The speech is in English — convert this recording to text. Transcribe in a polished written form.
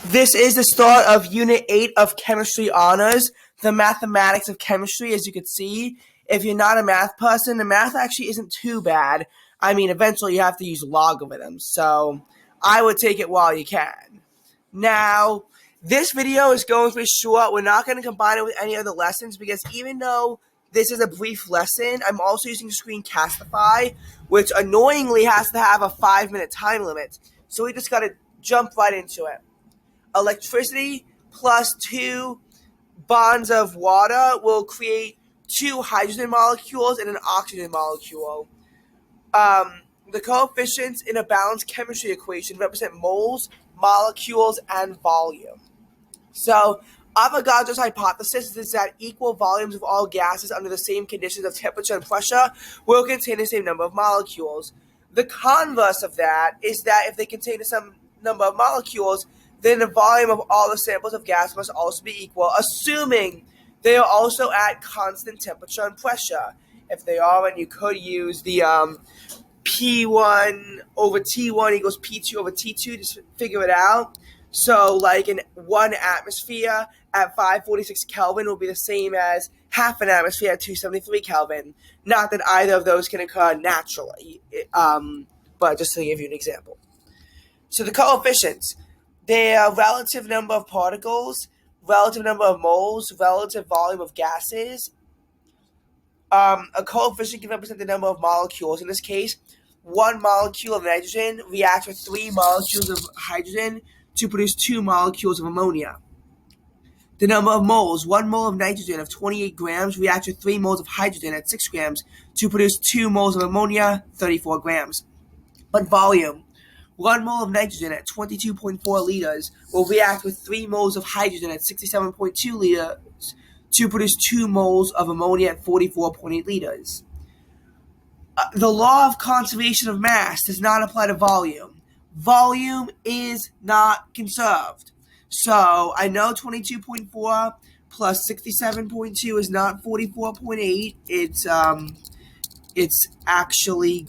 This is the start of Unit 8 of Chemistry Honors, the mathematics of chemistry. As you can see, if you're not a math person, the math actually isn't too bad. I mean, eventually you have to use logarithms, so I would take it while you can. Now, this video is going to be short. We're not going to combine it with any other lessons because even though this is a brief lesson, I'm also using Screencastify, which annoyingly has to have a 5-minute time limit. So we just got to jump right into it. Electricity plus 2 bonds of water will create 2 hydrogen molecules and an oxygen molecule. The coefficients in a balanced chemistry equation represent moles, molecules, and volume. So, Avogadro's hypothesis is that equal volumes of all gases under the same conditions of temperature and pressure will contain the same number of molecules. The converse of that is that if they contain the same number of molecules, then the volume of all the samples of gas must also be equal, assuming they are also at constant temperature and pressure. If they are, then you could use the P1 over T1 equals P2 over T2, just figure it out. So, like in 1 atmosphere at 546 Kelvin will be the same as half an atmosphere at 273 Kelvin. Not that either of those can occur naturally, but just to give you an example. So the coefficients, their relative number of particles, relative number of moles, relative volume of gases. A coefficient can represent the number of molecules. In this case, 1 molecule of nitrogen reacts with 3 molecules of hydrogen to produce 2 molecules of ammonia. The number of moles, 1 mole of nitrogen of 28 grams reacts with 3 moles of hydrogen at 6 grams to produce 2 moles of ammonia, 34 grams. But volume, 1 mole of nitrogen at 22.4 liters will react with 3 moles of hydrogen at 67.2 liters to produce 2 moles of ammonia at 44.8 liters. The law of conservation of mass does not apply to volume. Volume is not conserved. So I know 22.4 plus 67.2 is not 44.8. It's actually